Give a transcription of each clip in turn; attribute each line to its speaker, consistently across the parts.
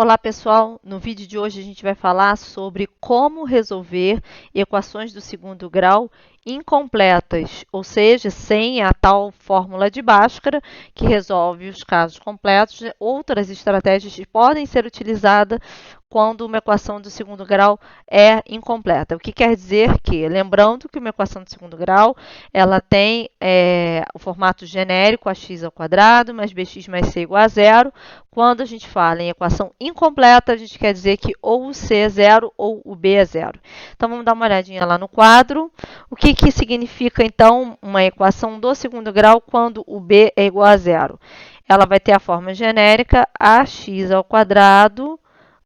Speaker 1: Olá pessoal, no vídeo de hoje a gente vai falar sobre como resolver equações do segundo grau incompletas, ou seja, sem a tal fórmula de Bhaskara que resolve os casos completos. Outras estratégias podem ser utilizadas quando uma equação do segundo grau é incompleta. O que quer dizer que, lembrando que uma equação do segundo grau, ela tem o formato genérico ax ao quadrado mais bx mais c igual a zero. Quando a gente fala em equação incompleta, a gente quer dizer que ou o c é zero ou o b é zero. Então, vamos dar uma olhadinha lá no quadro. O que significa, então, uma equação do segundo grau quando o b é igual a zero? Ela vai ter a forma genérica ax ao quadrado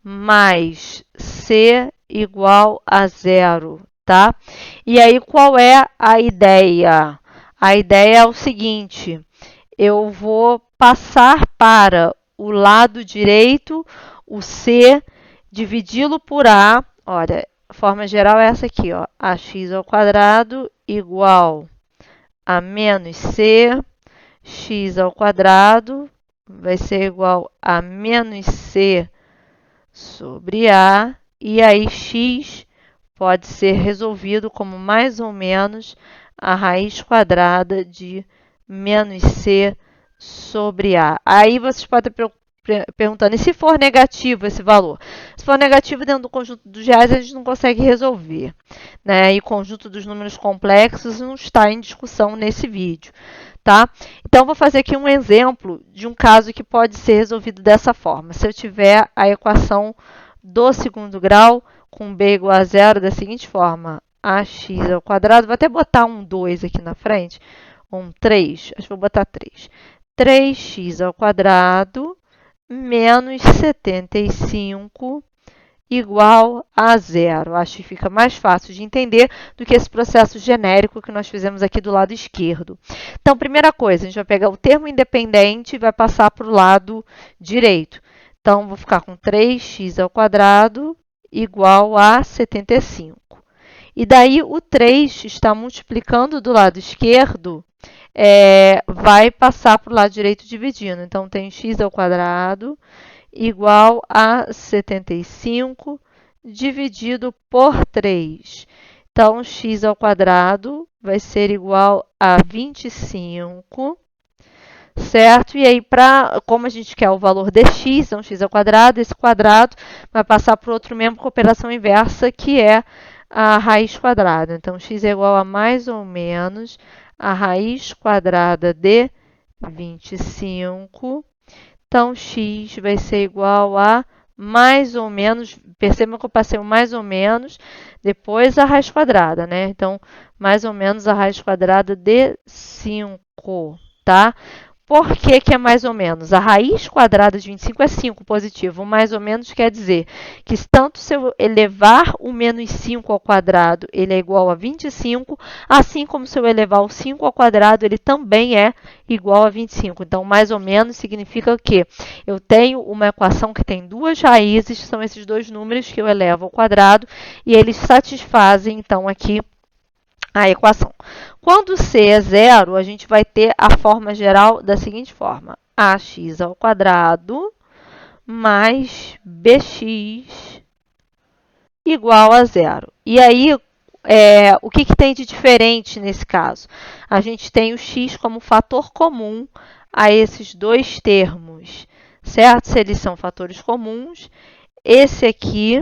Speaker 1: mais c igual a zero, tá? E aí, qual é a ideia? A ideia é o seguinte: eu vou passar para o lado direito o c, dividi-lo por a. Olha, a forma geral é essa aqui, ó, ax ao quadrado igual a menos c, x ao quadrado vai ser igual a menos c sobre a, e aí x pode ser resolvido como mais ou menos a raiz quadrada de menos c sobre a. Aí vocês podem estar perguntando, e se for negativo esse valor? Se for negativo dentro do conjunto dos reais, a gente não consegue resolver, né? E o conjunto dos números complexos não está em discussão nesse vídeo, tá? Então, vou fazer aqui um exemplo de um caso que pode ser resolvido dessa forma. Se eu tiver a equação do segundo grau com b igual a zero da seguinte forma: ax ao quadrado, vou até botar um 2 aqui na frente, ou um 3, acho que vou botar 3. 3x ao quadrado menos 75 igual a zero. Acho que fica mais fácil de entender do que esse processo genérico que nós fizemos aqui do lado esquerdo. Então, primeira coisa, a gente vai pegar o termo independente e vai passar para o lado direito. Então, vou ficar com 3x ao quadrado igual a 75. E daí, o 3 está multiplicando do lado esquerdo, vai passar para o lado direito dividindo. Então, tem x ao quadrado igual a 75 dividido por 3. Então, x ao quadrado vai ser igual a 25, certo? E aí, como a gente quer o valor de x, então x ao quadrado, esse quadrado vai passar para o outro membro com operação inversa, que é a raiz quadrada. Então, x é igual a mais ou menos a raiz quadrada de 25. Então, x vai ser igual a mais ou menos, percebam que eu passei o mais ou menos, depois a raiz quadrada, né? Então, mais ou menos a raiz quadrada de 5, tá? Por que que é mais ou menos? A raiz quadrada de 25 é 5 positivo. O mais ou menos quer dizer que tanto se eu elevar o menos 5 ao quadrado, ele é igual a 25, assim como se eu elevar o 5 ao quadrado, ele também é igual a 25. Então, mais ou menos significa que eu tenho uma equação que tem duas raízes, que são esses dois números que eu elevo ao quadrado, e eles satisfazem, então, aqui a equação. Quando c é zero, a gente vai ter a forma geral da seguinte forma: ax ao quadrado mais bx igual a zero. E aí, o que tem de diferente nesse caso? A gente tem o x como fator comum a esses dois termos, certo? Se eles são fatores comuns, esse aqui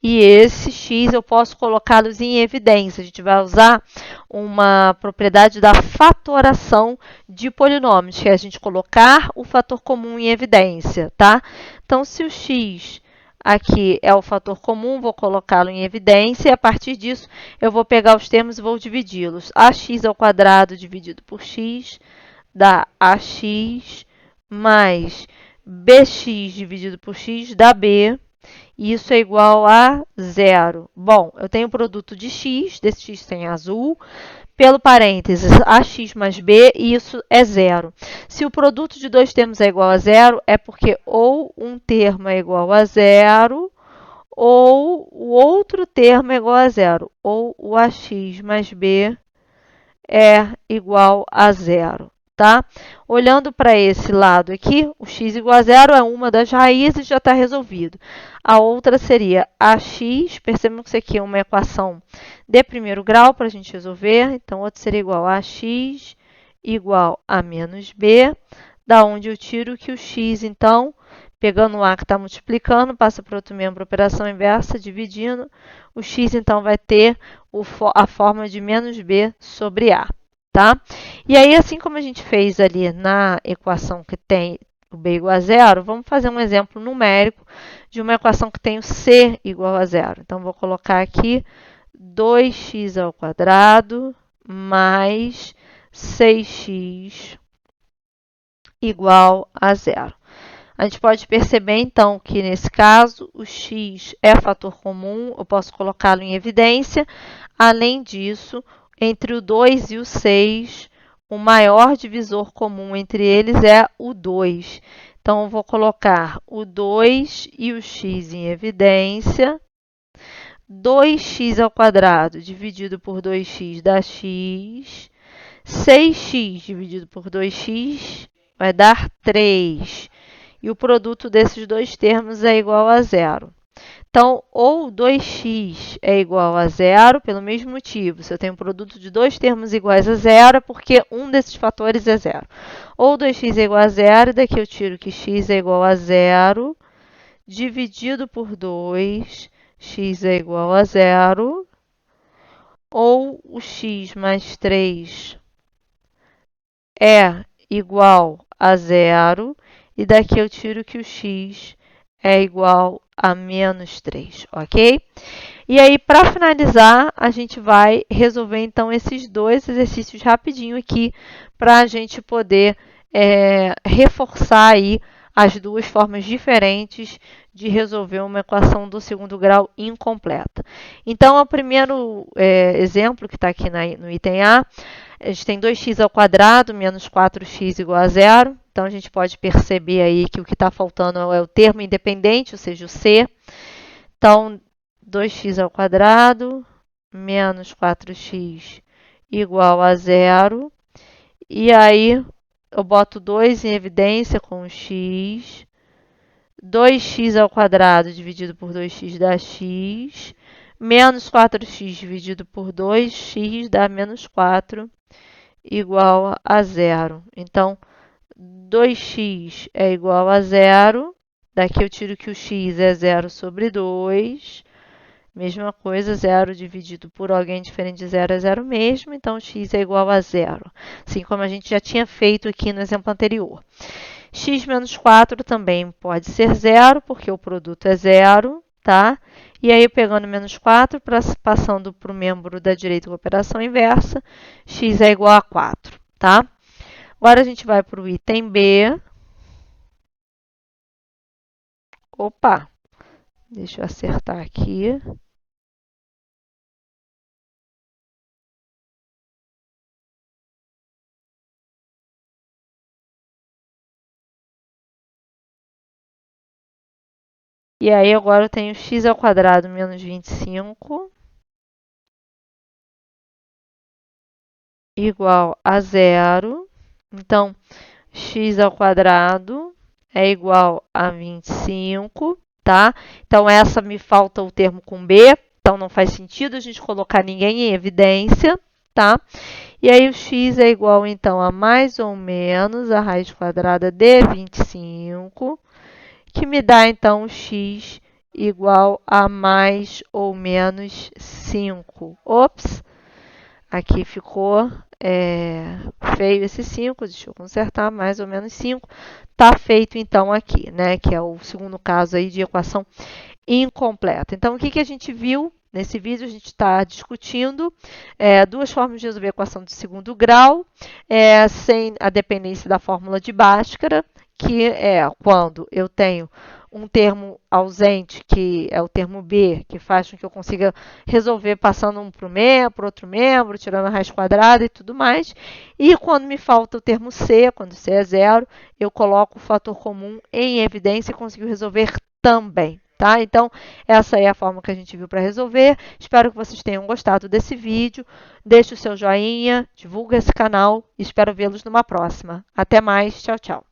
Speaker 1: e esse x eu posso colocá-los em evidência. A gente vai usar uma propriedade da fatoração de polinômios, que é a gente colocar o fator comum em evidência, tá? Então, se o x aqui é o fator comum, vou colocá-lo em evidência, e a partir disso eu vou pegar os termos e vou dividi-los. Ax ao quadrado dividido por x dá ax mais bx dividido por x dá b. E isso é igual a zero. Bom, eu tenho o produto de x, desse x tem azul, pelo parênteses, ax mais b, e isso é zero. Se o produto de dois termos é igual a zero, é porque ou um termo é igual a zero, ou o outro termo é igual a zero. Ou o ax mais b é igual a zero, tá? Olhando para esse lado aqui, o x igual a zero é uma das raízes, já está resolvido. A outra seria ax, percebam que isso aqui é uma equação de primeiro grau para a gente resolver, então outro seria igual a x igual a menos b, da onde eu tiro que o x, então, pegando o a que está multiplicando, passa para outro membro, operação inversa, dividindo, o x, então, vai ter a forma de menos b sobre a, tá? E aí, assim como a gente fez ali na equação que tem o b igual a zero, vamos fazer um exemplo numérico de uma equação que tem o c igual a zero. Então, vou colocar aqui 2x ao quadrado mais 6x igual a zero. A gente pode perceber, então, que nesse caso o x é fator comum, eu posso colocá-lo em evidência. Além disso, entre o 2 e o 6, o maior divisor comum entre eles é o 2. Então, eu vou colocar o 2 e o x em evidência. 2x ao quadrado dividido por 2x dá x. 6x dividido por 2x vai dar 3. E o produto desses dois termos é igual a zero. Então, ou 2x é igual a zero, pelo mesmo motivo. Se eu tenho um produto de dois termos iguais a zero, é porque um desses fatores é zero. Ou 2x é igual a zero, e daqui eu tiro que x é igual a zero, dividido por 2, x é igual a zero. Ou o x mais 3 é igual a zero, e daqui eu tiro que o x é igual a menos 3, ok? E aí, para finalizar, a gente vai resolver, então, esses dois exercícios rapidinho aqui, para a gente poder reforçar aí as duas formas diferentes de resolver uma equação do segundo grau incompleta. Então, o primeiro exemplo que está aqui no item A, a gente tem 2x ao quadrado menos 4x igual a zero. Então, a gente pode perceber aí que o que está faltando é o termo independente, ou seja, o c. Então, 2x ao quadrado menos 4x igual a zero. E aí, eu boto 2 em evidência com o x. 2x ao quadrado dividido por 2x dá x. Menos 4x dividido por 2x dá menos 4 igual a zero. Então, 2x é igual a zero. Daqui eu tiro que o x é zero sobre 2. Mesma coisa, zero dividido por alguém diferente de zero é zero mesmo. Então, x é igual a zero. Assim como a gente já tinha feito aqui no exemplo anterior. X menos 4 também pode ser zero, porque o produto é zero, tá? E aí, pegando menos 4, passando para o membro da direita com a operação inversa, x é igual a 4, tá? Agora a gente vai para o item B. Opa, deixa eu acertar aqui. E aí, agora eu tenho x ao quadrado menos 25 igual a zero. Então, x ao quadrado é igual a 25, tá? Então, essa me falta o termo com b, então não faz sentido a gente colocar ninguém em evidência, tá? E aí, o x é igual, então, a mais ou menos a raiz quadrada de 25, que me dá, então, x igual a mais ou menos 5. Ops! Aqui ficou feio esse 5, deixa eu consertar, mais ou menos 5. Está feito, então, aqui, né? Que é o segundo caso aí de equação incompleta. Então, o que a gente viu nesse vídeo? A gente está discutindo duas formas de resolver a equação de segundo grau, sem a dependência da fórmula de Bhaskara, que é quando eu tenho um termo ausente, que é o termo b, que faz com que eu consiga resolver passando um para outro membro, tirando a raiz quadrada e tudo mais. E quando me falta o termo c, quando c é zero, eu coloco o fator comum em evidência e consigo resolver também. Tá? Então, essa é a forma que a gente viu para resolver. Espero que vocês tenham gostado desse vídeo. Deixe o seu joinha, divulgue esse canal e espero vê-los numa próxima. Até mais, tchau, tchau.